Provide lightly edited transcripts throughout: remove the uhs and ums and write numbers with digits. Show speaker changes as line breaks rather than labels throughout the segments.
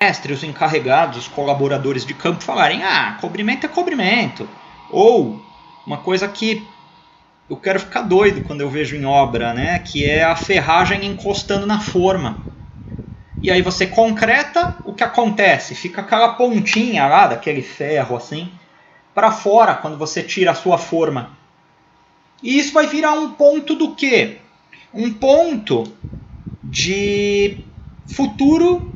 mestre, os encarregados, os colaboradores de campo falarem: ah, cobrimento é cobrimento. Ou uma coisa que eu quero ficar doido quando eu vejo em obra, né? Que é a ferragem encostando na forma. E aí você concreta, o que acontece? Fica aquela pontinha lá daquele ferro assim para fora quando você tira a sua forma. E isso vai virar um ponto do quê? Um ponto de futuro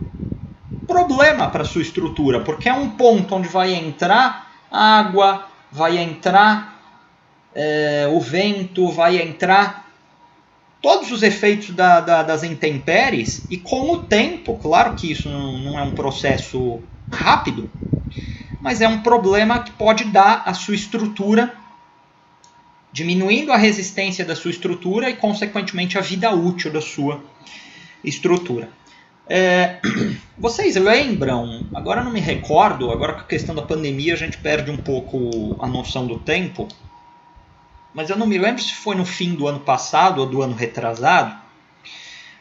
problema para sua estrutura, porque é um ponto onde vai entrar água, vai entrar o vento, vai entrar todos os efeitos das intempéries, e com o tempo, claro que isso não é um processo rápido, mas é um problema que pode dar à sua estrutura, diminuindo a resistência da sua estrutura e, consequentemente, a vida útil da sua estrutura. Vocês lembram, agora não me recordo, agora com a questão da pandemia a gente perde um pouco a noção do tempo, mas eu não me lembro se foi no fim do ano passado ou do ano retrasado,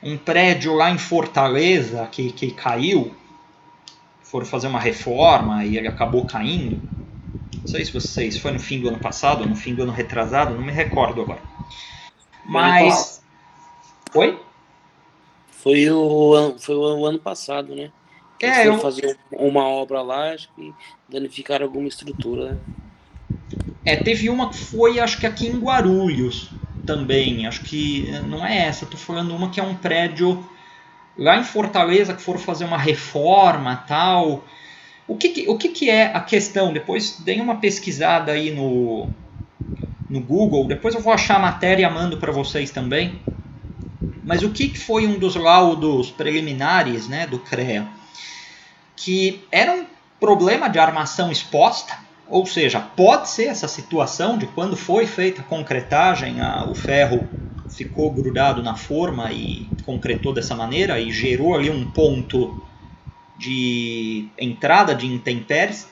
um prédio lá em Fortaleza que caiu, foram fazer uma reforma e ele acabou caindo. Não sei se vocês, foi no fim do ano passado ou no fim do ano retrasado, não me recordo agora.
Foi ano passado.
Mas... Oi?
Foi o ano passado, né? Que eles foram
Eu...
fazer uma obra lá, acho que danificaram alguma estrutura, né?
Teve uma que foi, acho que aqui em Guarulhos também. Acho que não é essa, tô falando uma que é um prédio lá em Fortaleza que foram fazer uma reforma tal. O que é a questão? Depois deem uma pesquisada aí no Google. Depois eu vou achar a matéria e mando para vocês também. Mas o que foi um dos laudos preliminares, né, do CREA? Que era um problema de armação exposta, ou seja, pode ser essa situação de quando foi feita a concretagem, o ferro ficou grudado na forma e concretou dessa maneira e gerou ali um ponto de entrada de intempéries.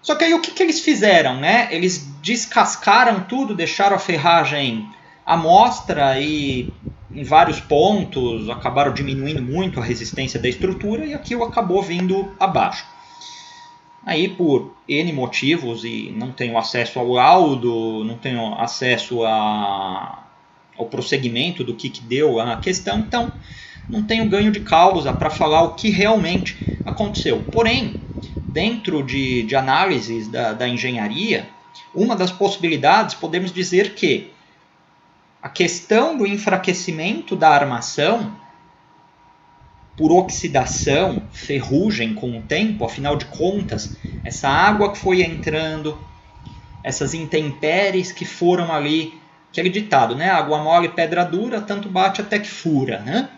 Só que aí o que eles fizeram, né? Eles descascaram tudo, deixaram a ferragem à mostra e em vários pontos acabaram diminuindo muito a resistência da estrutura e aquilo acabou vindo abaixo. Aí por N motivos, e não tenho acesso ao laudo, não tenho acesso ao prosseguimento do que deu a questão, então não tenho ganho de causa para falar o que realmente aconteceu. Porém, dentro de análises da engenharia, uma das possibilidades, podemos dizer que a questão do enfraquecimento da armação por oxidação, ferrugem com o tempo, afinal de contas, essa água que foi entrando, essas intempéries que foram ali, aquele ditado, né? Água mole, pedra dura, tanto bate até que fura, né?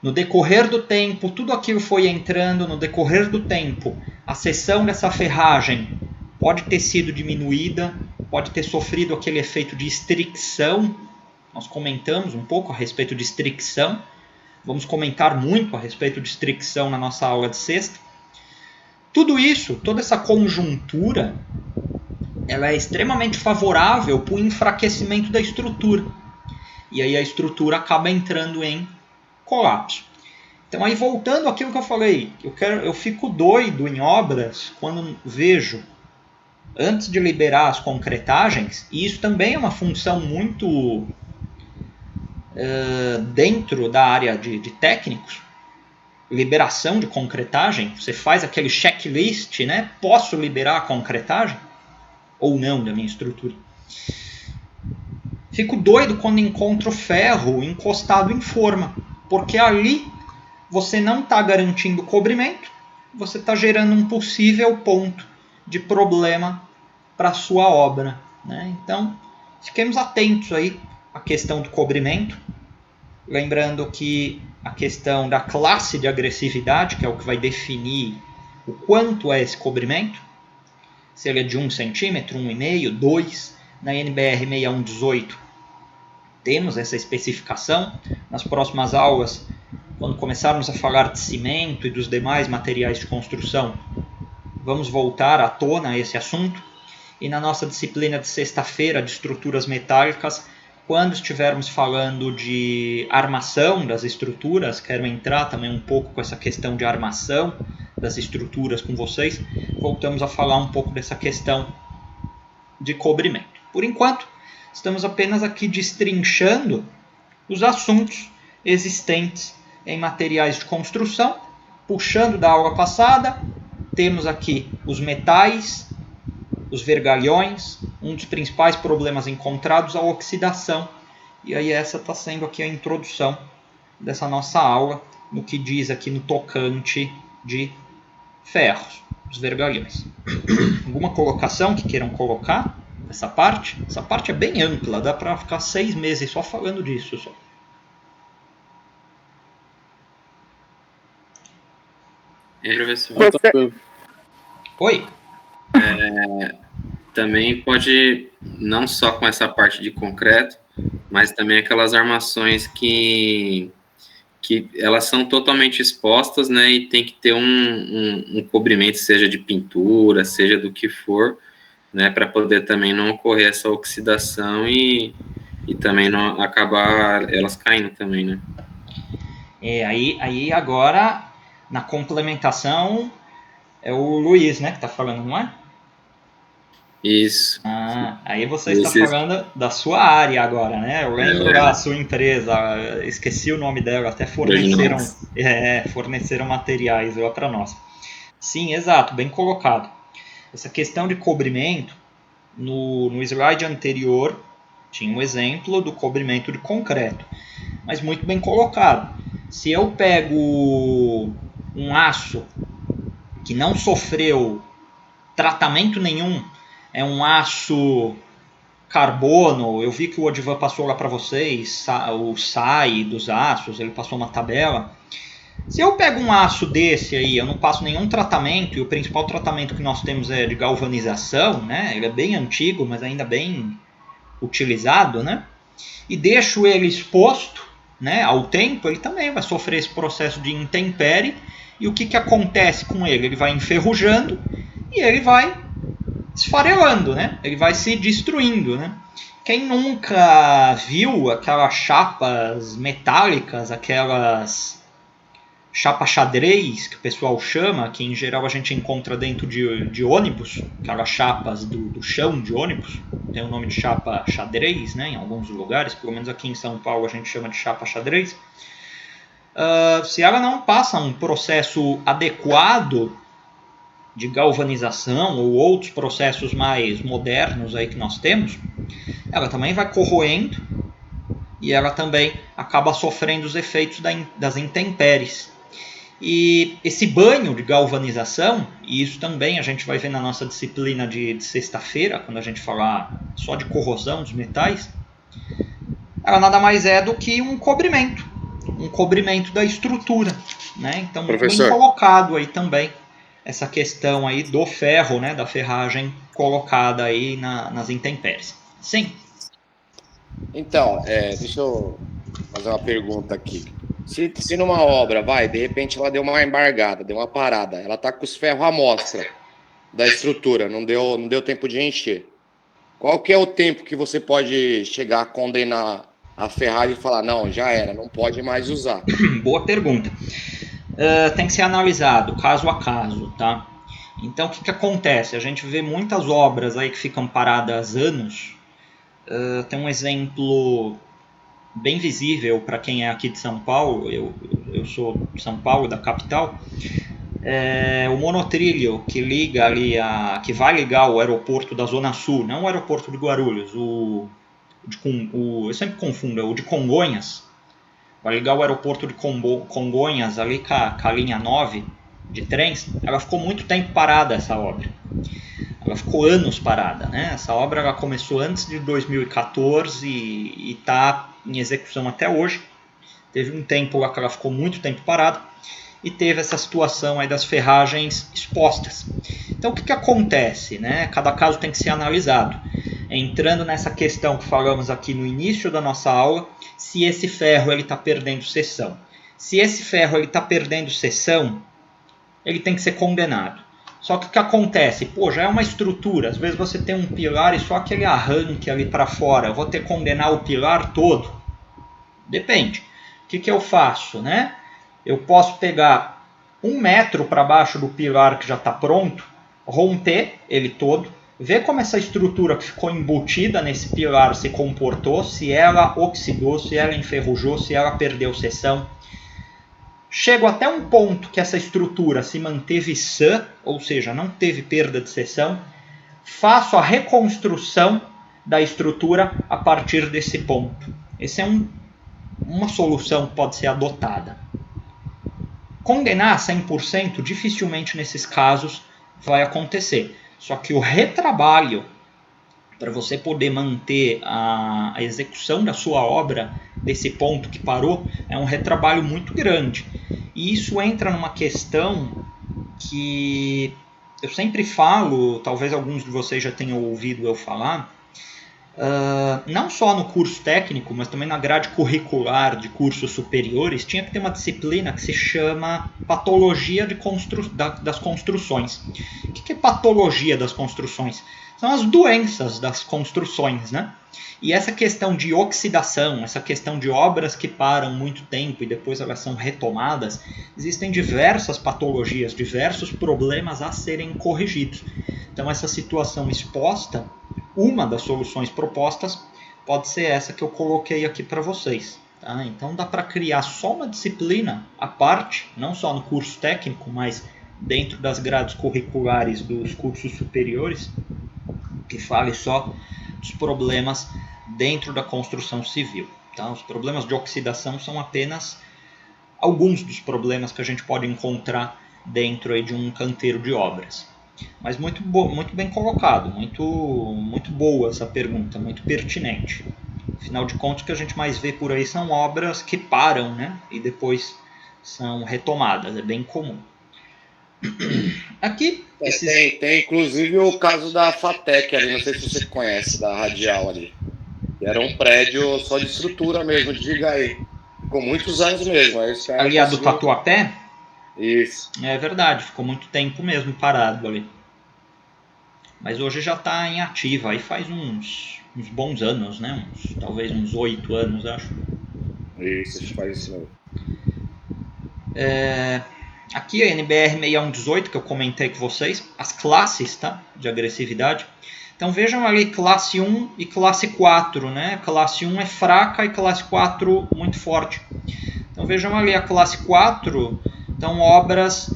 No decorrer do tempo, tudo aquilo foi entrando, no decorrer do tempo, a seção dessa ferragem pode ter sido diminuída, pode ter sofrido aquele efeito de estricção. Nós comentamos um pouco a respeito de estricção, vamos comentar muito a respeito de estricção na nossa aula de sexta. Tudo isso, toda essa conjuntura, ela é extremamente favorável para o enfraquecimento da estrutura. E aí a estrutura acaba entrando em colapso. Então aí voltando àquilo que eu falei, eu fico doido em obras quando vejo, antes de liberar as concretagens, e isso também é uma função muito dentro da área de técnicos, liberação de concretagem, você faz aquele checklist, né? Posso liberar a concretagem ou não da minha estrutura? Fico doido quando encontro ferro encostado em forma, porque ali você não está garantindo cobrimento, você está gerando um possível ponto de problema para a sua obra, né? Então, fiquemos atentos aí à questão do cobrimento, lembrando que a questão da classe de agressividade, que é o que vai definir o quanto é esse cobrimento, se ele é de 1 centímetro, 1,5, 2, na NBR 6118 temos essa especificação. Nas próximas aulas, quando começarmos a falar de cimento e dos demais materiais de construção, vamos voltar à tona esse assunto. E na nossa disciplina de sexta-feira de estruturas metálicas, Quando estivermos falando de armação das estruturas, quero entrar também um pouco com essa questão de armação das estruturas com vocês, voltamos a falar um pouco dessa questão de cobrimento. Por enquanto, estamos apenas aqui destrinchando os assuntos existentes em materiais de construção, puxando da aula passada, temos aqui os metais, os vergalhões, um dos principais problemas encontrados, a oxidação. E aí essa está sendo aqui a introdução dessa nossa aula, no que diz aqui no tocante de ferros, os vergalhões. Alguma colocação que queiram colocar nessa parte? Essa parte é bem ampla, dá para ficar 6 meses só falando disso. Só.
Professor.
Oi?
Também pode, não só com essa parte de concreto, mas também aquelas armações que elas são totalmente expostas, né, e tem que ter um cobrimento, seja de pintura, seja do que for, né, para poder também não ocorrer essa oxidação e também não acabar elas caindo também, né.
Aí agora, na complementação, é o Luiz, né, que está falando, não é?
Isso.
Aí você está falando da sua área agora, né? Eu lembro da sua empresa, esqueci o nome dela, até forneceram materiais lá para nós. Sim, exato, bem colocado. Essa questão de cobrimento, no slide anterior, tinha um exemplo do cobrimento de concreto, mas muito bem colocado. Se eu pego um aço que não sofreu tratamento nenhum, é um aço carbono, eu vi que o Odivan passou lá para vocês, o SAI dos aços, ele passou uma tabela. Se eu pego um aço desse aí, eu não passo nenhum tratamento, e o principal tratamento que nós temos é de galvanização, né? Ele é bem antigo, mas ainda bem utilizado, né? E deixo ele exposto, né, ao tempo, ele também vai sofrer esse processo de intempérie. E o que acontece com ele? Ele vai enferrujando e ele vai esfarelando, né? Ele vai se destruindo, né? Quem nunca viu aquelas chapas metálicas, aquelas chapa xadrez, que o pessoal chama, que em geral a gente encontra dentro de ônibus, aquelas chapas do chão de ônibus, tem o nome de chapa xadrez, né, em alguns lugares, pelo menos aqui em São Paulo a gente chama de chapa xadrez. Se ela não passa um processo adequado de galvanização ou outros processos mais modernos aí que nós temos, ela também vai corroendo e ela também acaba sofrendo os efeitos das intempéries. E esse banho de galvanização, e isso também a gente vai ver na nossa disciplina de sexta-feira, quando a gente falar só de corrosão dos metais, ela nada mais é do que um cobrimento da estrutura, né? Então, muito bem colocado aí também essa questão aí do ferro, né, da ferragem colocada aí nas intempéries. Sim.
Então, deixa eu fazer uma pergunta aqui. Se numa obra, de repente ela deu uma embargada, deu uma parada, ela tá com os ferros à mostra da estrutura, não deu tempo de encher. Qual que é o tempo que você pode chegar a condenar a ferragem e falar, não, já era, não pode mais usar?
Boa pergunta. Tem que ser analisado caso a caso, tá? Então, o que acontece? A gente vê muitas obras aí que ficam paradas anos. Tem um exemplo bem visível para quem é aqui de São Paulo. Eu sou de São Paulo, da capital. O monotrilho que liga ali que vai ligar o aeroporto da Zona Sul, não o aeroporto de Guarulhos, eu sempre confundo, o de Congonhas. Vai ligar o aeroporto de Congonhas ali com a linha 9 de trens. Ela ficou muito tempo parada, essa obra. Ela ficou anos parada, né? Essa obra ela começou antes de 2014 e está em execução até hoje. Teve um tempo lá que ela ficou muito tempo parada e teve essa situação aí das ferragens expostas. Então, o que acontece, né? Cada caso tem que ser analisado. Entrando nessa questão que falamos aqui no início da nossa aula, se esse ferro está perdendo seção. Se esse ferro está perdendo seção, ele tem que ser condenado. Só que o que acontece? Pô, já é uma estrutura. Às vezes você tem um pilar e só aquele arranque ali para fora. Eu vou ter que condenar o pilar todo? Depende. O que eu faço, né? Eu posso pegar 1 metro para baixo do pilar que já está pronto, romper ele todo, ver como essa estrutura que ficou embutida nesse pilar se comportou, se ela oxidou, se ela enferrujou, se ela perdeu seção. Chego até um ponto que essa estrutura se manteve sã, ou seja, não teve perda de seção, faço a reconstrução da estrutura a partir desse ponto. Essa é uma solução que pode ser adotada. Condenar 100% dificilmente nesses casos vai acontecer. Só que o retrabalho para você poder manter a execução da sua obra desse ponto que parou é um retrabalho muito grande. E isso entra numa questão que eu sempre falo, talvez alguns de vocês já tenham ouvido eu falar, não só no curso técnico, mas também na grade curricular de cursos superiores, tinha que ter uma disciplina que se chama Patologia das Construções. O que é patologia das construções? São as doenças das construções, né? E essa questão de oxidação, essa questão de obras que param muito tempo e depois elas são retomadas, existem diversas patologias, diversos problemas a serem corrigidos. Então essa situação exposta, uma das soluções propostas pode ser essa que eu coloquei aqui para vocês. Tá? Então dá para criar só uma disciplina à parte, não só no curso técnico, mas dentro das grades curriculares dos cursos superiores, que fale só dos problemas dentro da construção civil. Tá? Os problemas de oxidação são apenas alguns dos problemas que a gente pode encontrar dentro aí de um canteiro de obras. Mas muito bem colocado, muito boa essa pergunta, muito pertinente. Afinal de contas, o que a gente mais vê por aí são obras que param, né? E depois são retomadas, é bem comum. Aqui,
tem inclusive o caso da FATEC ali, não sei se você conhece, da Radial ali. Era um prédio só de estrutura mesmo, diga aí. Ficou muitos anos mesmo.
Ali a do Tatuapé?
Isso.
É verdade, ficou muito tempo mesmo parado ali. Mas hoje já está em ativa, aí faz uns bons anos, né? Talvez uns 8 anos, acho.
Isso, faz isso mesmo.
Aqui a NBR 6118, que eu comentei com vocês, as classes, tá? De agressividade. Então vejam ali classe 1 e classe 4, né? Classe 1 é fraca e classe 4 muito forte. Então vejam ali a classe 4, então obras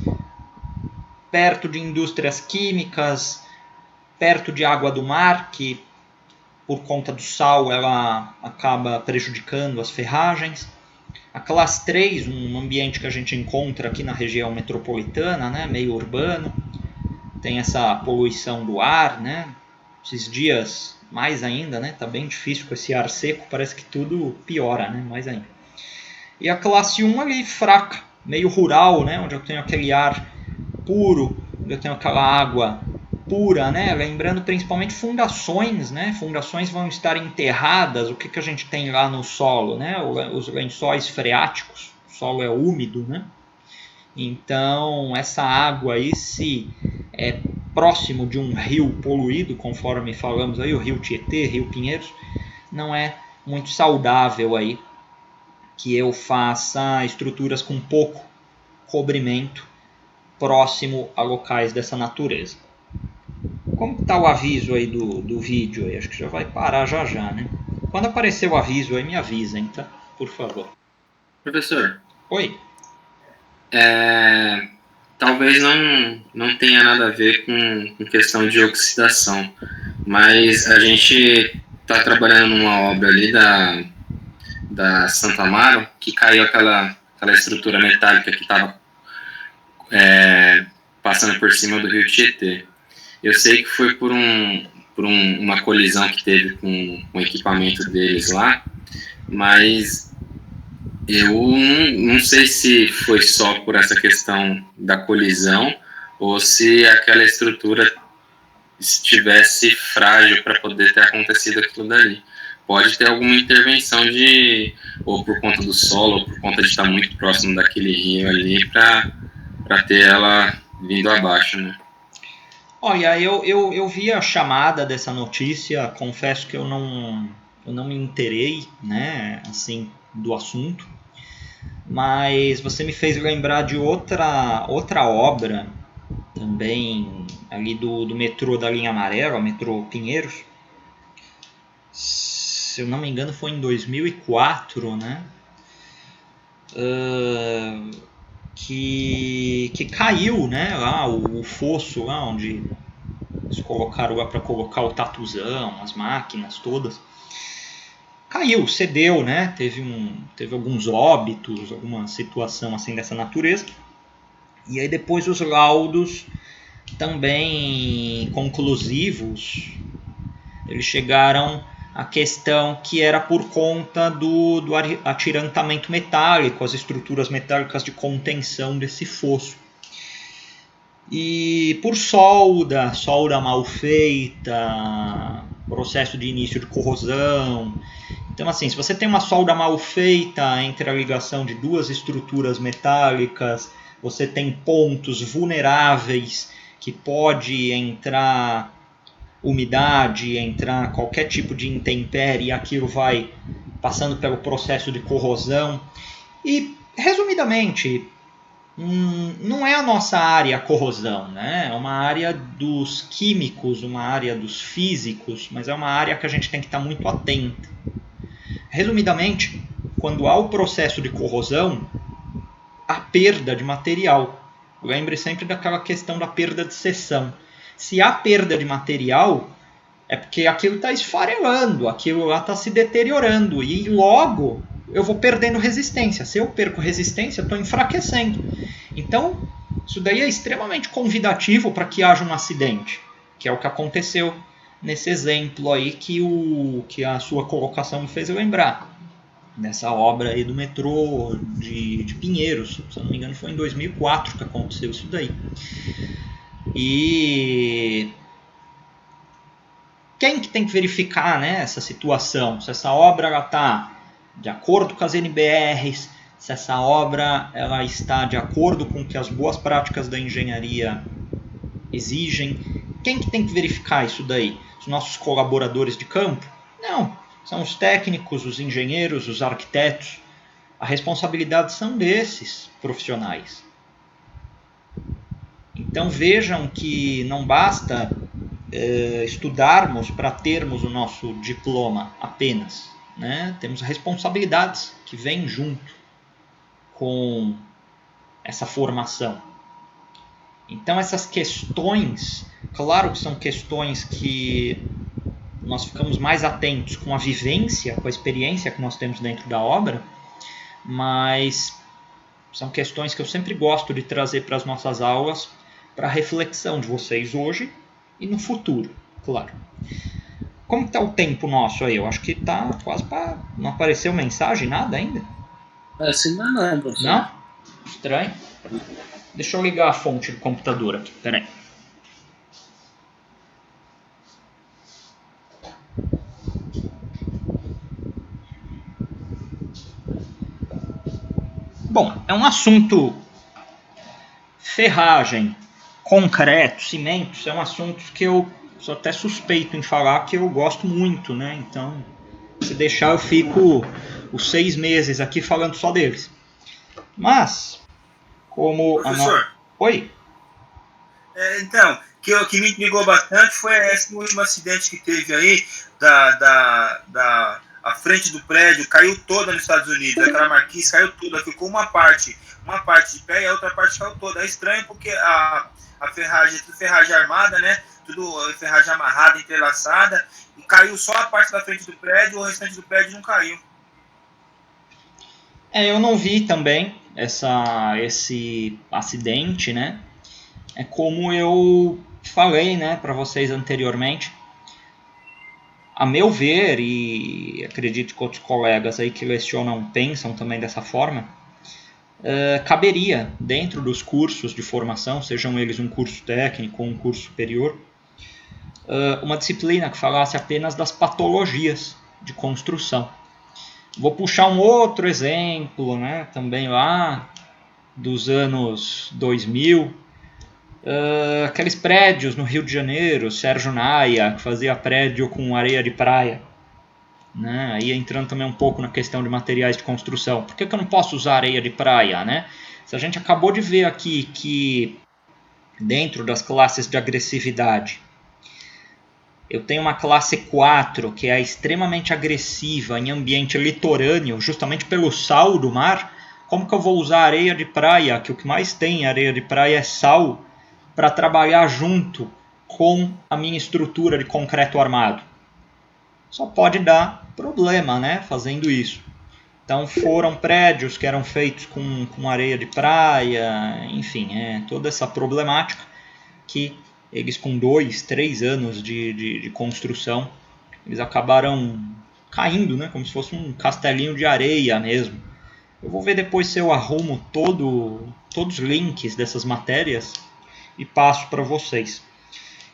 perto de indústrias químicas, perto de água do mar, que por conta do sal ela acaba prejudicando as ferragens. A classe 3, um ambiente que a gente encontra aqui na região metropolitana, né, meio urbano, tem essa poluição do ar, né? Esses dias mais ainda, né? Tá bem difícil com esse ar seco, parece que tudo piora, né? Mais ainda. E a classe 1 ali fraca, meio rural, né? Onde eu tenho aquele ar puro, onde eu tenho aquela água pura, né? Lembrando principalmente fundações, né? Fundações vão estar enterradas. O que a gente tem lá no solo, né? Os lençóis freáticos. O solo é úmido, né? Então essa água aí, se é próximo de um rio poluído, conforme falamos aí, o rio Tietê, rio Pinheiros, não é muito saudável aí que eu faça estruturas com pouco cobrimento próximo a locais dessa natureza. Como está o aviso aí do vídeo? Aí? Acho que já vai parar já, né? Quando aparecer o aviso aí, me avisem, tá? Por favor.
Professor.
Oi.
Talvez não tenha nada a ver com questão de oxidação, mas a gente está trabalhando numa obra ali da Santo Amaro, que caiu aquela estrutura metálica que estava passando por cima do rio Tietê. Eu sei que foi por uma colisão que teve com o equipamento deles lá, mas eu não sei se foi só por essa questão da colisão ou se aquela estrutura estivesse frágil para poder ter acontecido aquilo dali. Pode ter alguma intervenção ou por conta do solo, ou por conta de estar muito próximo daquele rio ali, para ter ela vindo abaixo, né?
Olha, eu vi a chamada dessa notícia, confesso que eu não me inteirei, né, assim, do assunto, mas você me fez lembrar de outra obra, também ali do metrô da linha amarela, metrô Pinheiros. Se eu não me engano foi em 2004, né, que caiu, né, lá o fosso lá onde eles colocaram lá para colocar o tatuzão, as máquinas todas. Caiu, cedeu, né? Teve alguns óbitos, alguma situação assim dessa natureza. E aí depois os laudos também conclusivos, eles chegaram à questão que era por conta do atirantamento metálico, as estruturas metálicas de contenção desse fosso. E por solda mal feita, processo de início de corrosão. Então, assim, se você tem uma solda mal feita entre a ligação de duas estruturas metálicas, você tem pontos vulneráveis que pode entrar umidade, entrar qualquer tipo de intempérie, e aquilo vai passando pelo processo de corrosão. E, resumidamente, não é a nossa área a corrosão, né? É uma área dos químicos, uma área dos físicos, mas é uma área que a gente tem que estar muito atento. Resumidamente, quando há o processo de corrosão, há perda de material. Lembre sempre daquela questão da perda de seção. Se há perda de material, é porque aquilo está esfarelando, aquilo lá está se deteriorando e logo eu vou perdendo resistência. Se eu perco resistência, eu estou enfraquecendo. Então, isso daí é extremamente convidativo para que haja um acidente, que é o que aconteceu nesse exemplo aí que a sua colocação me fez lembrar. Nessa obra aí do metrô de Pinheiros, se eu não me engano foi em 2004 que aconteceu isso daí. E quem que tem que verificar, né, essa situação? Se essa obra está de acordo com as NBRs, se essa obra ela está de acordo com o que as boas práticas da engenharia exigem. Quem que tem que verificar isso daí? Os nossos colaboradores de campo? Não, são os técnicos, os engenheiros, os arquitetos. A responsabilidade são desses profissionais. Então vejam que não basta estudarmos para termos o nosso diploma apenas, né? Temos responsabilidades que vêm junto com essa formação. Então essas questões, claro que são questões que nós ficamos mais atentos com a vivência, com a experiência que nós temos dentro da obra, mas são questões que eu sempre gosto de trazer para as nossas aulas, para a reflexão de vocês hoje e no futuro, claro. Como está o tempo nosso aí? Eu acho que está quase para... Não apareceu mensagem, nada ainda?
Assim não, professor.
Não? Estranho. Deixa eu ligar a fonte do computador aqui, peraí. Bom, é um assunto ferragem, concreto, cimentos, é um assunto que eu sou até suspeito em falar, que eu gosto muito, né? Então, se deixar eu fico os 6 meses aqui falando só deles. Mas, como...
Professor?
Oi?
Então, que me intrigou bastante foi esse último acidente que teve aí, a frente do prédio caiu toda nos Estados Unidos, aquela marquise caiu toda, ficou uma parte de pé e a outra parte caiu toda. É estranho porque a ferragem, tudo ferragem armada, né? Tudo ferragem amarrada, entrelaçada, e caiu só a parte da frente do prédio, o restante do prédio não caiu.
Eu não vi também esse acidente, né? É como eu falei, né, para vocês anteriormente. A meu ver, e acredito que outros colegas aí que lecionam pensam também dessa forma, caberia dentro dos cursos de formação, sejam eles um curso técnico ou um curso superior, uma disciplina que falasse apenas das patologias de construção. Vou puxar um outro exemplo, né, também lá dos anos 2000, Aqueles prédios no Rio de Janeiro, Sérgio Naia, que fazia prédio com areia de praia. Né? Aí entrando também um pouco na questão de materiais de construção. Por que eu não posso usar areia de praia? Né? Se a gente acabou de ver aqui que dentro das classes de agressividade, eu tenho uma classe 4 que é extremamente agressiva em ambiente litorâneo, justamente pelo sal do mar. Como que eu vou usar areia de praia, que o que mais tem em areia de praia é sal, para trabalhar junto com a minha estrutura de concreto armado? Só pode dar problema, né, fazendo isso. Então foram prédios que eram feitos com areia de praia, enfim, toda essa problemática que eles com 2, 3 anos de construção, eles acabaram caindo, né, como se fosse um castelinho de areia mesmo. Eu vou ver depois se eu arrumo todos os links dessas matérias e passo para vocês.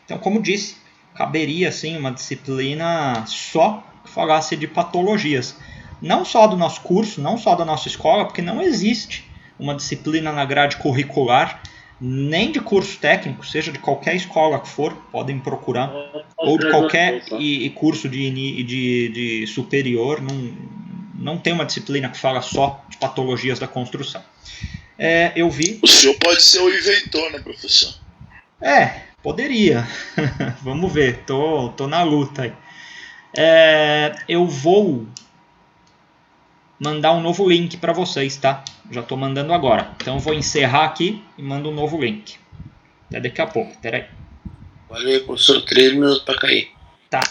Então, como disse, caberia assim uma disciplina só que falasse de patologias. Não só do nosso curso, não só da nossa escola, porque não existe uma disciplina na grade curricular, nem de curso técnico, seja de qualquer escola que for, podem procurar, ou de qualquer curso de superior, não tem uma disciplina que fala só de patologias da construção. Eu vi...
O senhor pode ser o inventor, né, professor?
Poderia. Vamos ver, tô na luta aí. Eu vou mandar um novo link para vocês, tá? Já estou mandando agora. Então eu vou encerrar aqui e mando um novo link. Até daqui a pouco, peraí.
Valeu, professor. 3 minutos para cair.
Tá.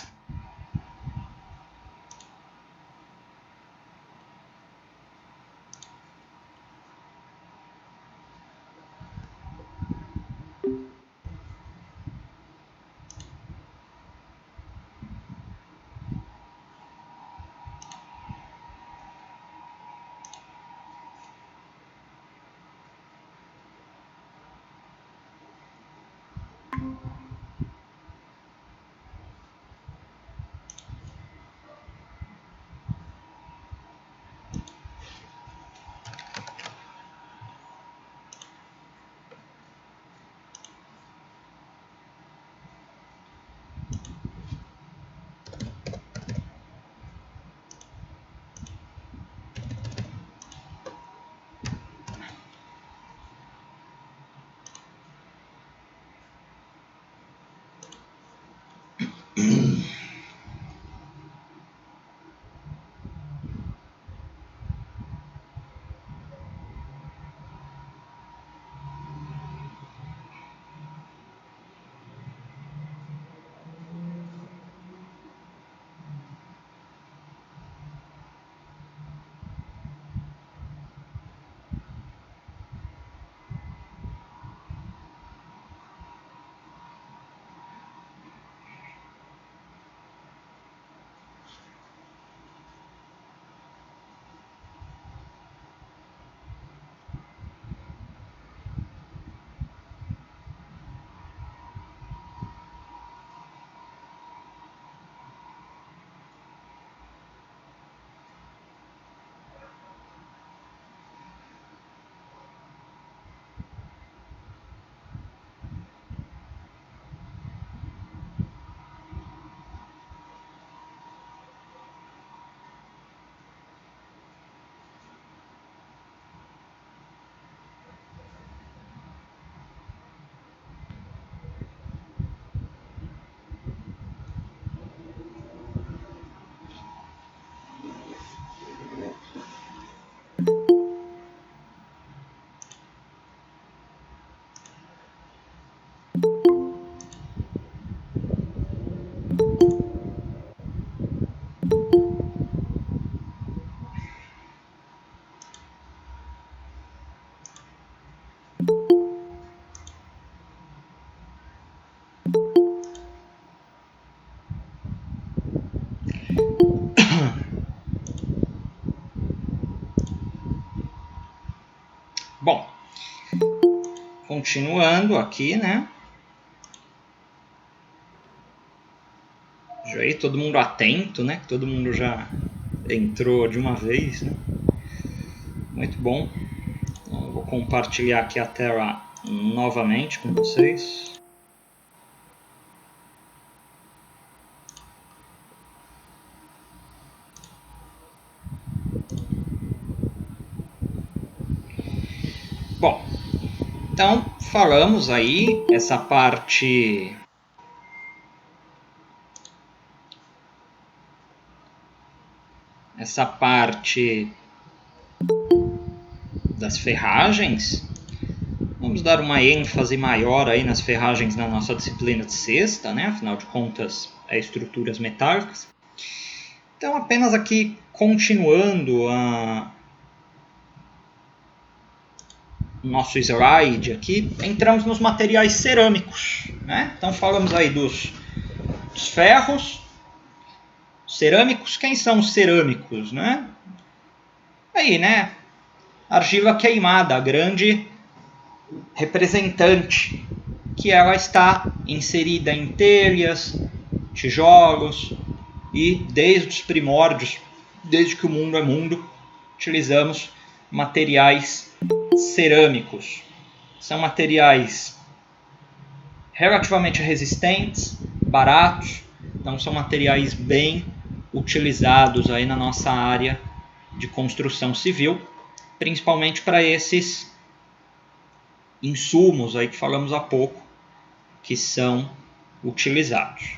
Bom, continuando aqui, né? Já aí todo mundo atento, né? Todo mundo já entrou de uma vez, né? Muito bom. Então, eu vou compartilhar aqui a tela novamente com vocês. Bom, então falamos aí essa parte das ferragens. Vamos dar uma ênfase maior aí nas ferragens na nossa disciplina de sexta, né? Afinal de contas, é estruturas metálicas. Então, apenas aqui continuando nosso slide aqui, entramos nos materiais cerâmicos, né? Então falamos aí dos ferros cerâmicos. Quem são os cerâmicos, né? Aí, né? Argila queimada, a grande representante, que ela está inserida em telhas, tijolos e desde os primórdios, desde que o mundo é mundo, utilizamos materiais cerâmicos. São materiais relativamente resistentes, baratos, então são materiais bem utilizados aí na nossa área de construção civil, principalmente para esses insumos aí que falamos há pouco, que são utilizados.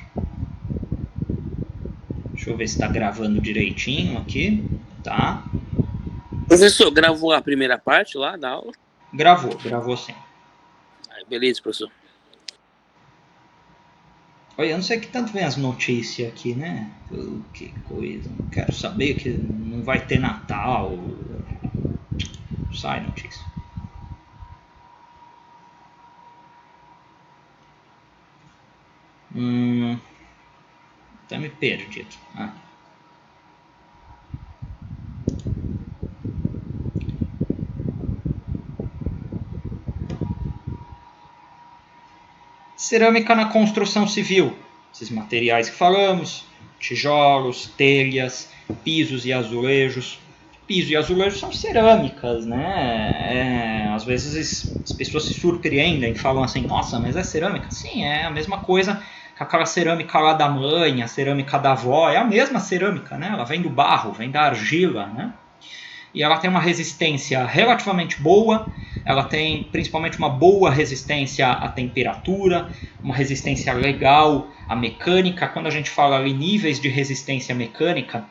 Deixa eu ver se está gravando direitinho aqui, tá?
Professor, gravou a primeira parte lá da aula?
Gravou sim.
Beleza, professor.
Olha, eu não sei que tanto vem as notícias aqui, né? Que coisa, não quero saber que não vai ter Natal. Sai notícia. Até me perdi aqui. Cerâmica na construção civil. Esses materiais que falamos, tijolos, telhas, pisos e azulejos. Piso e azulejo são cerâmicas, né? Às vezes as pessoas se surpreendem e falam assim, nossa, mas é cerâmica? Sim, é a mesma coisa que aquela cerâmica lá da mãe, a cerâmica da avó, é a mesma cerâmica, né? Ela vem do barro, vem da argila, né? E ela tem uma resistência relativamente boa, ela tem principalmente uma boa resistência à temperatura, uma resistência legal à mecânica. Quando a gente fala ali níveis de resistência mecânica,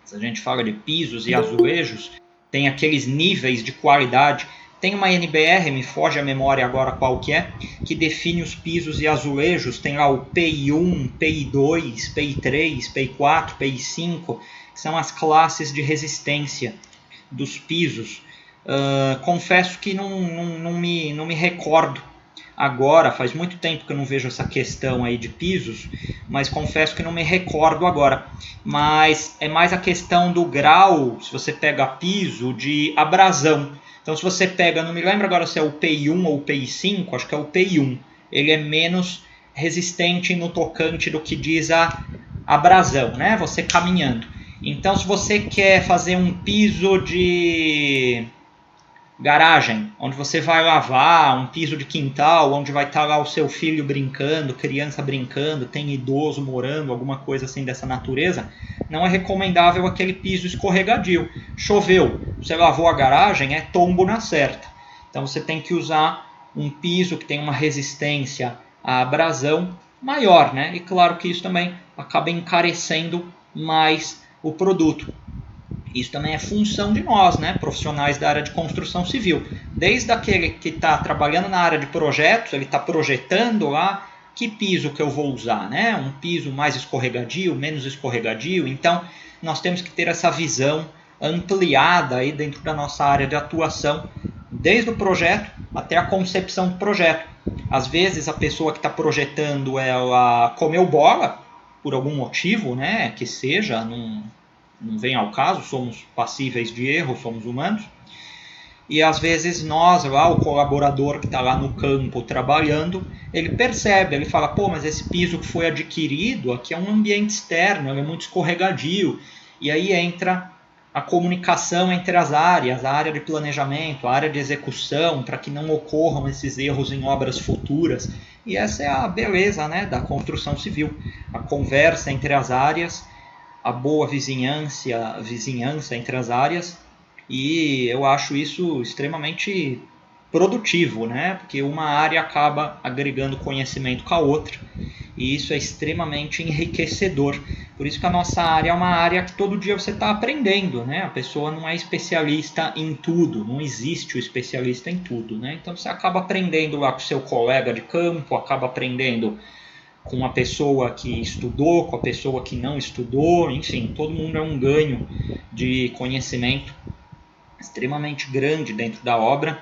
se a gente fala de pisos e azulejos, tem aqueles níveis de qualidade. Tem uma NBR, me foge a memória agora qual que define os pisos e azulejos. Tem lá o PI1, PI2, PI3, PI4, PI5, que são as classes de resistência dos pisos. Confesso que não me recordo agora, faz muito tempo que eu não vejo essa questão aí de pisos, mas confesso que não me recordo agora. Mas é mais a questão do grau, se você pega piso, de abrasão. Então se você pega, não me lembro agora se é o PI1 ou o PI5, acho que é o PI1, ele é menos resistente no tocante do que diz a abrasão, né? Você caminhando. Então se você quer fazer um piso de garagem, onde você vai lavar, um piso de quintal, onde vai estar lá o seu filho brincando, criança brincando, tem idoso morando, alguma coisa assim dessa natureza, não é recomendável aquele piso escorregadio. Choveu, você lavou a garagem, é tombo na certa. Então você tem que usar um piso que tem uma resistência à abrasão maior, né? E claro que isso também acaba encarecendo mais o produto. Isso também é função de nós, né, profissionais da área de construção civil. Desde aquele que está trabalhando na área de projetos, ele está projetando lá que piso que eu vou usar, né? Um piso mais escorregadio, menos escorregadio. Então, nós temos que ter essa visão ampliada aí dentro da nossa área de atuação, desde o projeto até a concepção do projeto. Às vezes, a pessoa que está projetando, ela comeu bola, por algum motivo, né, que seja, não vem ao caso, somos passíveis de erro, somos humanos. E às vezes nós, lá, o colaborador que está lá no campo trabalhando, ele percebe, ele fala, pô, mas esse piso que foi adquirido aqui é um ambiente externo, ele é muito escorregadio. E aí entra a comunicação entre as áreas, a área de planejamento, a área de execução, para que não ocorram esses erros em obras futuras. E essa é a beleza, né, da construção civil, a conversa entre as áreas, a boa vizinhança entre as áreas, e eu acho isso extremamente produtivo, né, porque uma área acaba agregando conhecimento com a outra, e isso é extremamente enriquecedor. Por isso que a nossa área é uma área que todo dia você está aprendendo, né? A pessoa não é especialista em tudo, não existe o especialista em tudo, né? Então você acaba aprendendo lá com o seu colega de campo, acaba aprendendo com a pessoa que estudou, com a pessoa que não estudou, enfim, todo mundo é um ganho de conhecimento extremamente grande dentro da obra.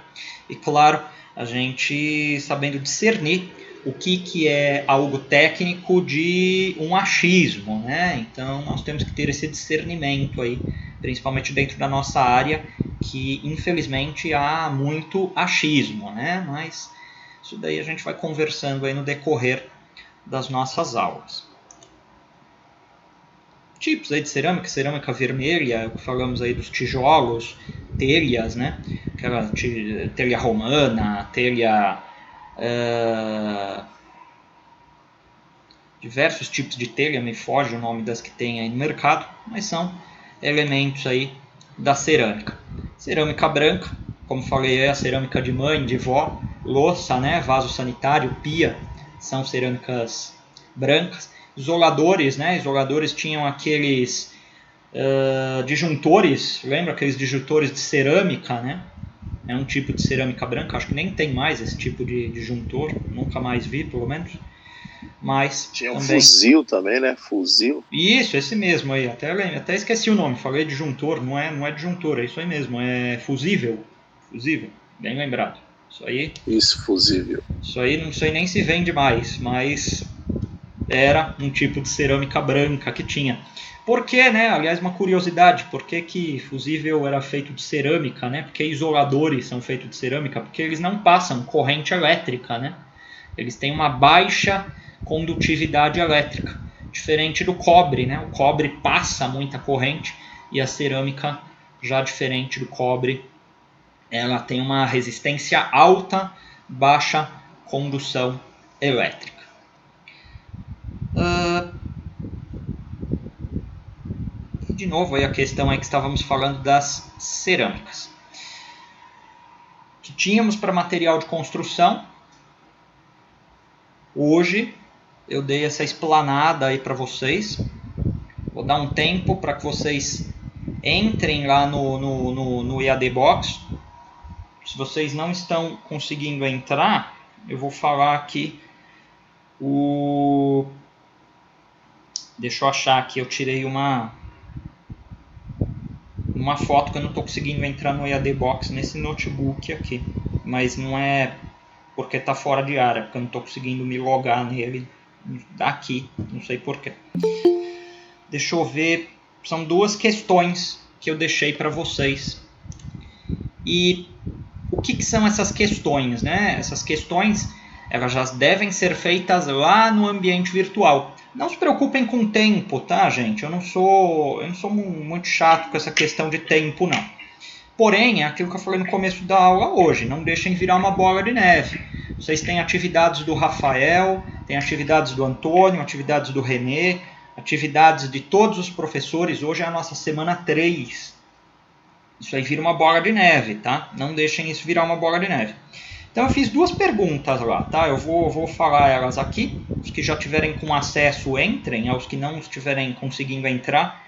E claro, a gente sabendo discernir o que é algo técnico de um achismo, né? Então nós temos que ter esse discernimento aí, principalmente dentro da nossa área, que infelizmente há muito achismo, né? Mas isso daí a gente vai conversando aí no decorrer das nossas aulas. Tipos aí de cerâmica, cerâmica vermelha, falamos aí dos tijolos, telhas, né? Aquela telha romana, telha... diversos tipos de telha, me foge o nome das que tem aí no mercado, mas são elementos aí da cerâmica. Cerâmica branca, como falei, é a cerâmica de mãe, de vó, louça, né? Vaso sanitário, pia, são cerâmicas brancas. Isoladores, né? Isoladores tinham aqueles disjuntores, lembra aqueles disjuntores de cerâmica, né? É um tipo de cerâmica branca, acho que nem tem mais esse tipo de disjuntor, nunca mais vi, pelo menos. Mas
tinha um
também...
fuzil também, né? Fuzil.
Isso, esse mesmo aí, até esqueci o nome, falei disjuntor, não é disjuntor, é isso aí mesmo, é fusível, bem lembrado.
Isso, fusível.
Isso aí não sei nem se vende mais, mas era um tipo de cerâmica branca que tinha. Por que, né? Aliás, uma curiosidade, por que fusível era feito de cerâmica, né? Porque isoladores são feitos de cerâmica? Porque eles não passam corrente elétrica, né? Eles têm uma baixa condutividade elétrica, diferente do cobre, né? O cobre passa muita corrente e a cerâmica, já diferente do cobre, ela tem uma resistência alta, baixa condução elétrica. De novo aí a questão aí que estávamos falando das cerâmicas. Que tínhamos para material de construção. Hoje eu dei essa explanada aí para vocês. Vou dar um tempo para que vocês entrem lá no EAD Box. Se vocês não estão conseguindo entrar, eu vou falar aqui Deixa eu achar aqui, eu tirei uma foto que eu não estou conseguindo entrar no EAD Box nesse notebook aqui. Mas não é porque está fora de área, porque eu não estou conseguindo me logar nele aqui, não sei porquê. Deixa eu ver, são duas questões que eu deixei para vocês. E o que são essas questões, né? Essas questões, elas já devem ser feitas lá no ambiente virtual. Não se preocupem com o tempo, tá, gente? Eu não sou muito chato com essa questão de tempo, não. Porém, é aquilo que eu falei no começo da aula hoje. Não deixem virar uma bola de neve. Vocês têm atividades do Rafael, têm atividades do Antônio, atividades do Renê, atividades de todos os professores. Hoje é a nossa semana 3. Isso aí vira uma bola de neve, tá? Não deixem isso virar uma bola de neve. Então eu fiz duas perguntas lá, tá? Eu vou falar elas aqui. Os que já tiverem com acesso, entrem. Aos que não estiverem conseguindo entrar,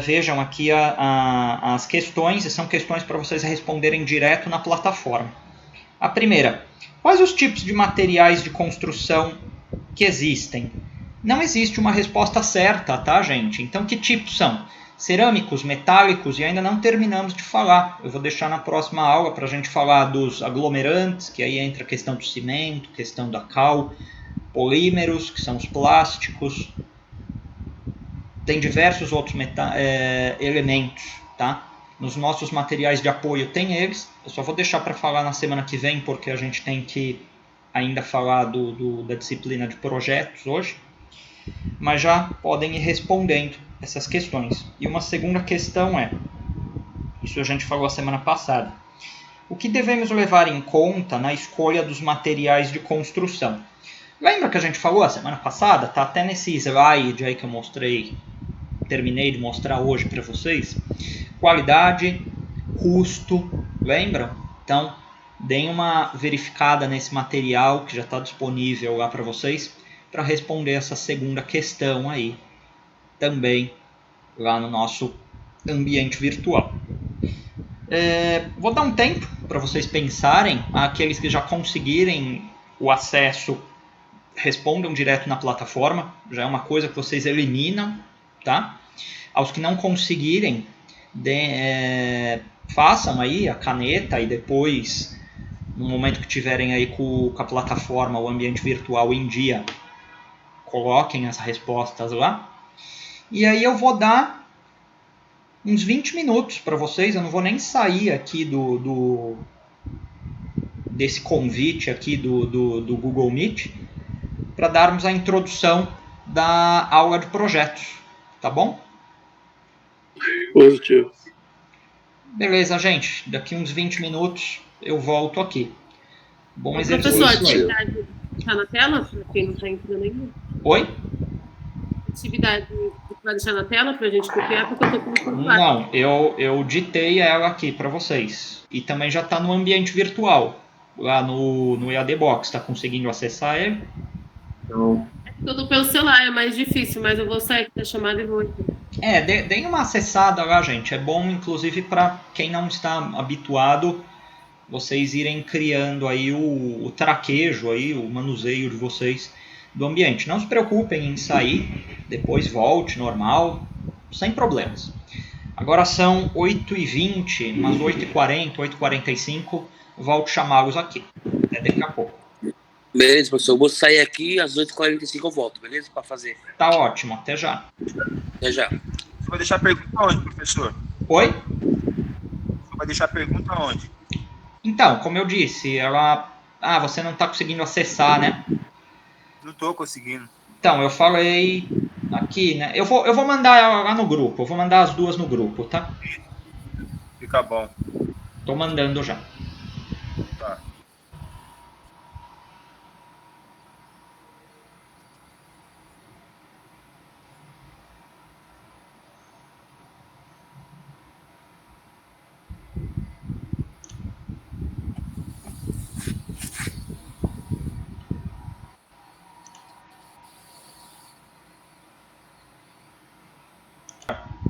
vejam aqui as questões. E são questões para vocês responderem direto na plataforma. A primeira. Quais os tipos de materiais de construção que existem? Não existe uma resposta certa, tá, gente? Então, que tipos são? Cerâmicos, metálicos, e ainda não terminamos de falar. Eu vou deixar na próxima aula para a gente falar dos aglomerantes, que aí entra a questão do cimento, questão da cal, polímeros, que são os plásticos. Tem diversos outros elementos, tá? Nos nossos materiais de apoio tem eles. Eu só vou deixar para falar na semana que vem, porque a gente tem que ainda falar da disciplina de projetos hoje. Mas já podem ir respondendo essas questões. E uma segunda questão é, isso a gente falou a semana passada, o que devemos levar em conta na escolha dos materiais de construção? Lembra que a gente falou a semana passada? Tá até nesse slide aí que eu mostrei, terminei de mostrar hoje para vocês. Qualidade, custo, lembram? Então, deem uma verificada nesse material que já está disponível lá para vocês para responder essa segunda questão aí também lá no nosso ambiente virtual. Vou dar um tempo para vocês pensarem. Aqueles que já conseguirem o acesso, respondam direto na plataforma. Já é uma coisa que vocês eliminam, tá? Aos que não conseguirem, façam aí a caneta e depois, no momento que tiverem aí com a plataforma, o ambiente virtual em dia, coloquem as respostas lá. E aí eu vou dar uns 20 minutos para vocês. Eu não vou nem sair aqui desse convite aqui do Google Meet para darmos a introdução da aula de projetos, tá bom?
Positivo.
Beleza, gente. Daqui uns 20 minutos eu volto aqui. Bom exercício.
Professor, a atividade está na tela? Para quem não está entrando ainda?
Oi?
Atividade vai deixar na tela para a gente copiar, porque eu estou com o celular.
Não, eu ditei ela aqui para vocês. E também já está no ambiente virtual, lá no EAD Box. Está conseguindo acessar ele?
Não. Eu estou pelo celular, é mais difícil, mas eu vou sair da chamada e vou.
Deem uma acessada lá, gente. É bom, inclusive, para quem não está habituado, vocês irem criando aí o traquejo, aí, o manuseio de vocês do ambiente. Não se preocupem em sair, depois volte normal, sem problemas. Agora são 8h20, umas 8h40, 8h45, volto chamá-los aqui. Até daqui a pouco.
Beleza, professor. Eu vou sair aqui, às 8h45 eu volto, beleza? Para fazer.
Tá ótimo, até já.
Até já.
Você vai deixar a pergunta onde, professor?
Oi?
Você vai deixar a pergunta onde?
Então, como eu disse, você não está conseguindo acessar, né?
Não estou conseguindo.
Então, eu falei aqui, né? Eu vou mandar ela lá no grupo. Eu vou mandar as duas no grupo, tá?
Fica bom.
Tô mandando já.
Tá.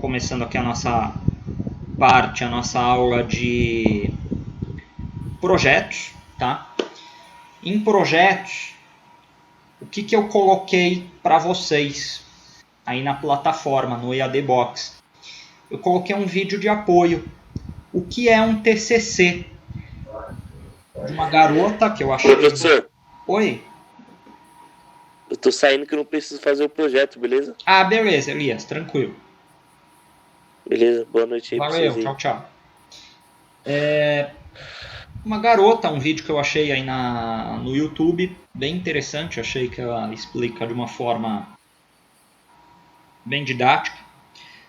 Começando aqui a nossa parte, a nossa aula de projetos, tá? Em projetos, o que eu coloquei para vocês aí na plataforma, no EAD Box? Eu coloquei um vídeo de apoio. O que é um TCC? De uma garota que eu achei...
Professor,
Oi?
eu tô saindo que eu não preciso fazer o projeto, beleza?
Ah, beleza, Elias, tranquilo.
Beleza, boa noite aí pra
Valeu,
vocês aí.
tchau. Uma garota, um vídeo que eu achei aí no YouTube, bem interessante, achei que ela explica de uma forma bem didática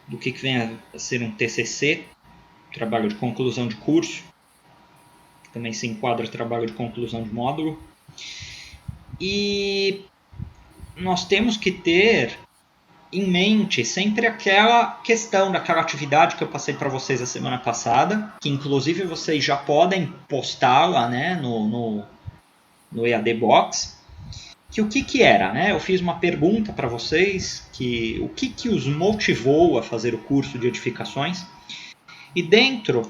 do que vem a ser um TCC, trabalho de conclusão de curso, que também se enquadra trabalho de conclusão de módulo. E nós temos que ter em mente sempre aquela questão daquela atividade que eu passei para vocês a semana passada, que inclusive vocês já podem postá-la, né, no EAD Box, que o que era, né? Eu fiz uma pergunta para vocês, que o que os motivou a fazer o curso de edificações, e dentro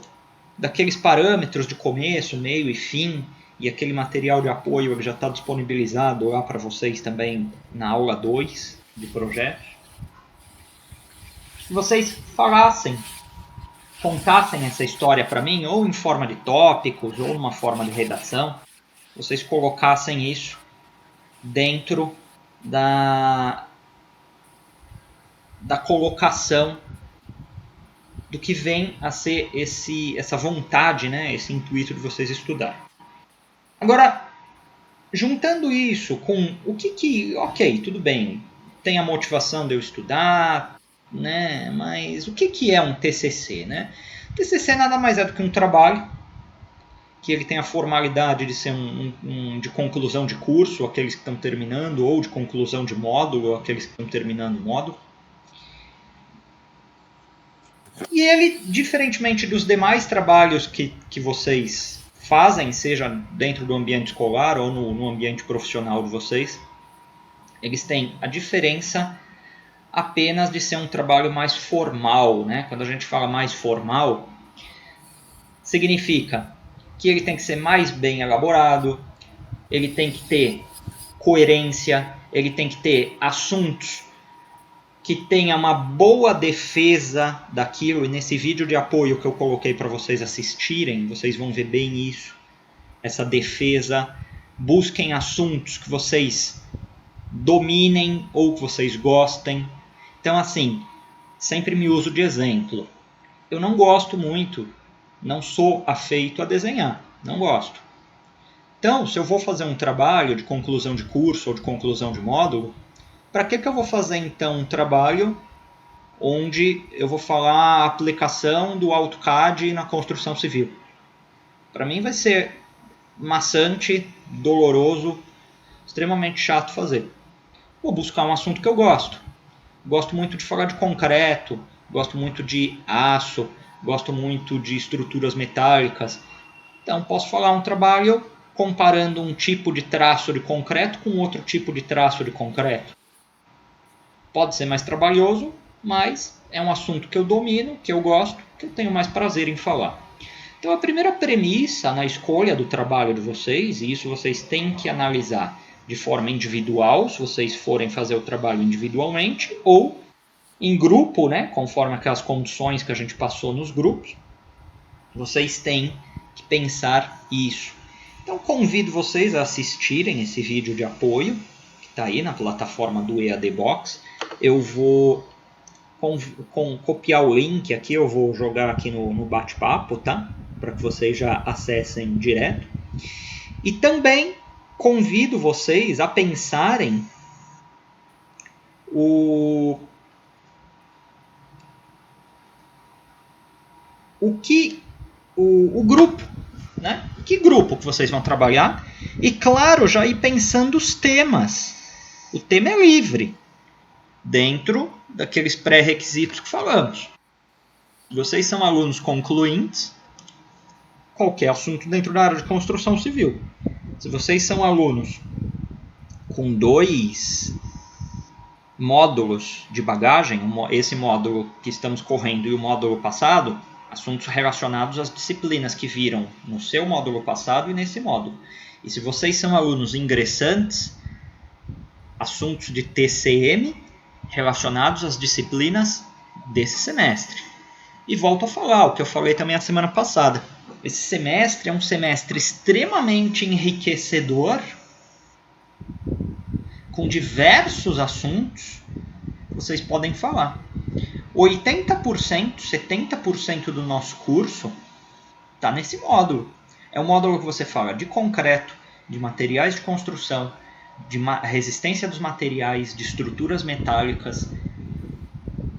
daqueles parâmetros de começo, meio e fim, e aquele material de apoio que já está disponibilizado lá para vocês também na aula 2 de projetos, que vocês falassem, contassem essa história para mim, ou em forma de tópicos, ou numa forma de redação, vocês colocassem isso dentro da colocação do que vem a ser essa vontade, né, esse intuito de vocês estudarem. Agora, juntando isso com o ok, tudo bem, tem a motivação de eu estudar, né? Mas o que é um TCC, né? TCC nada mais é do que um trabalho que ele tem a formalidade de ser de conclusão de curso, aqueles que estão terminando, ou de conclusão de módulo, aqueles que estão terminando o módulo. E ele, diferentemente dos demais trabalhos que vocês fazem, seja dentro do ambiente escolar ou no ambiente profissional de vocês, eles têm a diferença apenas de ser um trabalho mais formal, né? Quando a gente fala mais formal, significa que ele tem que ser mais bem elaborado, ele tem que ter coerência, ele tem que ter assuntos que tenha uma boa defesa daquilo. E nesse vídeo de apoio que eu coloquei para vocês assistirem, vocês vão ver bem isso, essa defesa. Busquem assuntos que vocês dominem ou que vocês gostem. Então, assim, sempre me uso de exemplo. Eu não gosto muito, não sou afeito a desenhar, não gosto. Então, se eu vou fazer um trabalho de conclusão de curso ou de conclusão de módulo, para que eu vou fazer então um trabalho onde eu vou falar a aplicação do AutoCAD na construção civil? Para mim vai ser maçante, doloroso, extremamente chato fazer. Vou buscar um assunto que eu gosto. Gosto muito de falar de concreto, gosto muito de aço, gosto muito de estruturas metálicas. Então posso falar um trabalho comparando um tipo de traço de concreto com outro tipo de traço de concreto. Pode ser mais trabalhoso, mas é um assunto que eu domino, que eu gosto, que eu tenho mais prazer em falar. Então a primeira premissa na escolha do trabalho de vocês, e isso vocês têm que analisar de forma individual, se vocês forem fazer o trabalho individualmente, ou em grupo, né, conforme aquelas condições que a gente passou nos grupos, vocês têm que pensar isso. Então convido vocês a assistirem esse vídeo de apoio, que está aí na plataforma do EAD Box. Eu vou copiar o link aqui, eu vou jogar aqui no bate-papo, tá? Para que vocês já acessem direto. E também convido vocês a pensarem o grupo, né? Que grupo que vocês vão trabalhar? E claro, já ir pensando os temas. O tema é livre, dentro daqueles pré-requisitos que falamos. Se vocês são alunos concluintes, qualquer assunto dentro da área de construção civil. Se vocês são alunos com 2 módulos de bagagem, esse módulo que estamos correndo e o módulo passado, assuntos relacionados às disciplinas que viram no seu módulo passado e nesse módulo. E se vocês são alunos ingressantes, assuntos de TCM relacionados às disciplinas desse semestre. E volto a falar o que eu falei também a semana passada. Esse semestre é um semestre extremamente enriquecedor, com diversos assuntos que vocês podem falar. 80%, 70% do nosso curso está nesse módulo. É um módulo que você fala de concreto, de materiais de construção, de resistência dos materiais, de estruturas metálicas,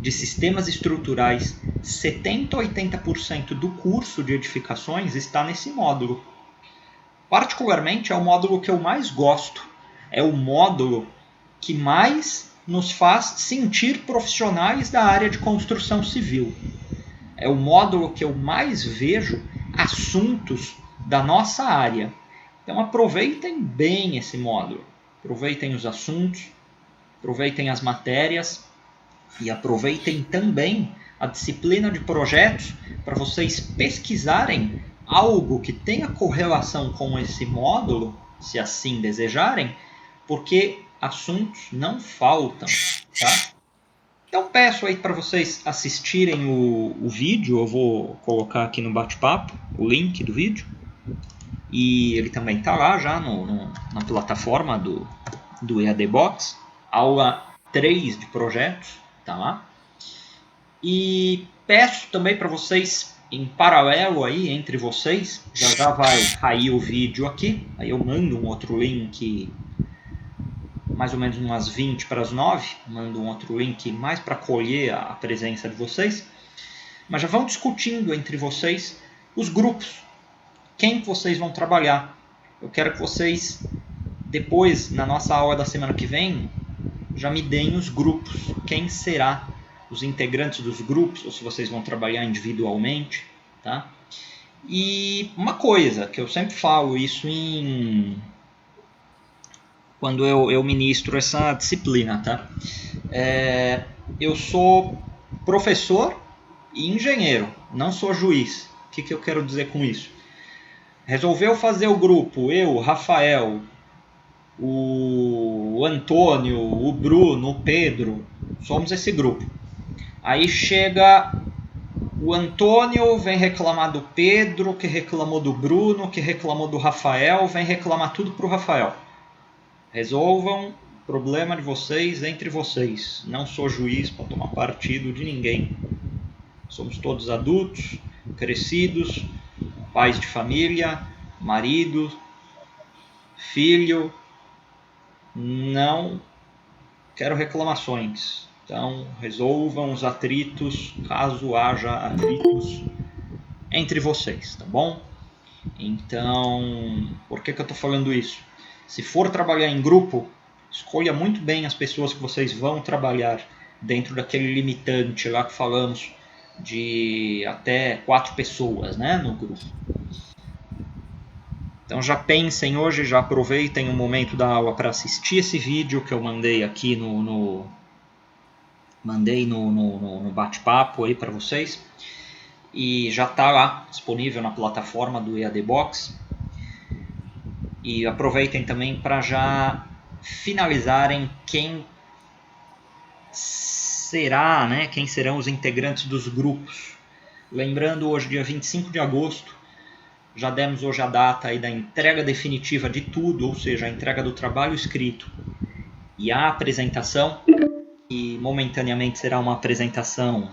de sistemas estruturais. 70% a 80% do curso de edificações está nesse módulo. Particularmente é o módulo que eu mais gosto. É o módulo que mais nos faz sentir profissionais da área de construção civil. É o módulo que eu mais vejo assuntos da nossa área. Então aproveitem bem esse módulo. Aproveitem os assuntos, aproveitem as matérias e aproveitem também a disciplina de projetos para vocês pesquisarem algo que tenha correlação com esse módulo, se assim desejarem, porque assuntos não faltam, tá? Então peço aí para vocês assistirem o vídeo, eu vou colocar aqui no bate-papo o link do vídeo, e ele também está lá já na plataforma do EAD Box, aula 3 de projetos, tá lá. E peço também para vocês, em paralelo aí entre vocês, já vai cair o vídeo aqui, aí eu mando um outro link mais ou menos umas 20 para as 9. Mando um outro link mais para colher a presença de vocês. Mas já vão discutindo entre vocês os grupos. Quem que vocês vão trabalhar. Eu quero que vocês, depois, na nossa aula da semana que vem, já me deem os grupos. Quem será os integrantes dos grupos, ou se vocês vão trabalhar individualmente. Tá? E uma coisa que eu sempre falo isso quando eu ministro essa disciplina. Tá? Eu sou professor e engenheiro, não sou juiz. O que eu quero dizer com isso? Resolveu fazer o grupo, eu, o Rafael, o Antônio, o Bruno, o Pedro, somos esse grupo. Aí chega o Antônio, vem reclamar do Pedro, que reclamou do Bruno, que reclamou do Rafael, vem reclamar tudo pro Rafael. Resolvam o problema de vocês entre vocês. Não sou juiz para tomar partido de ninguém. Somos todos adultos, crescidos, pais de família, marido, filho. Não quero reclamações. Então, resolvam os atritos, caso haja atritos entre vocês, tá bom? Então, por que eu estou falando isso? Se for trabalhar em grupo, escolha muito bem as pessoas que vocês vão trabalhar dentro daquele limitante lá que falamos de até 4 pessoas, né, no grupo. Então já pensem hoje, já aproveitem o momento da aula para assistir esse vídeo que eu mandei aqui no bate-papo aí para vocês. E já está lá disponível na plataforma do EAD Box. E aproveitem também para já finalizarem quem será, né, quem serão os integrantes dos grupos. Lembrando, hoje, dia 25 de agosto, já demos hoje a data aí da entrega definitiva de tudo, ou seja, a entrega do trabalho escrito e a apresentação. E momentaneamente será uma apresentação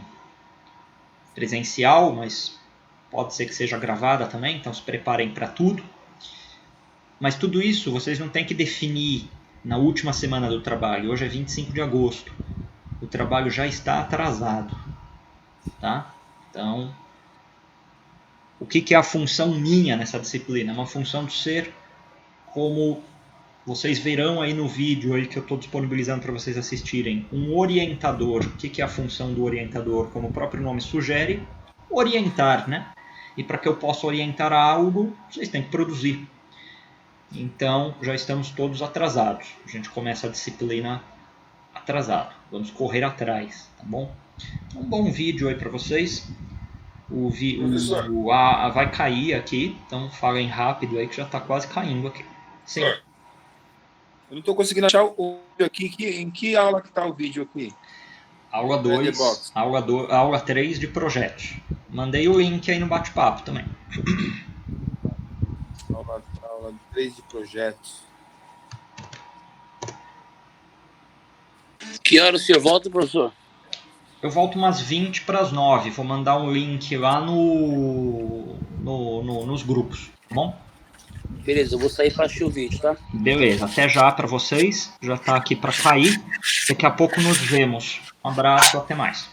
presencial, mas pode ser que seja gravada também, então se preparem para tudo. Mas tudo isso vocês não têm que definir na última semana do trabalho. Hoje é 25 de agosto. O trabalho já está atrasado. Tá? Então, o que é a função minha nessa disciplina? É uma função de ser, como vocês verão aí no vídeo aí que eu estou disponibilizando para vocês assistirem, um orientador. O que é a função do orientador? Como o próprio nome sugere, orientar, né? E para que eu possa orientar algo, vocês têm que produzir. Então, já estamos todos atrasados. A gente começa a disciplina atrasado. Vamos correr atrás, tá bom? Um bom vídeo aí para vocês. Vai cair aqui, então falem rápido aí que já está quase caindo aqui. Sim.
Eu não estou conseguindo achar o vídeo aqui. Em que aula que está o vídeo aqui?
Aula 2, aula 3 de projetos. Mandei o link aí no bate-papo também.
Aula 3 de projetos.
Que hora o senhor volta, professor?
Eu volto umas 20 para as 9. Vou mandar um link lá nos grupos, tá bom?
Beleza, eu vou sair para assistir o vídeo, tá?
Beleza, até já para vocês. Já está aqui para cair. Daqui a pouco nos vemos. Um abraço, até mais.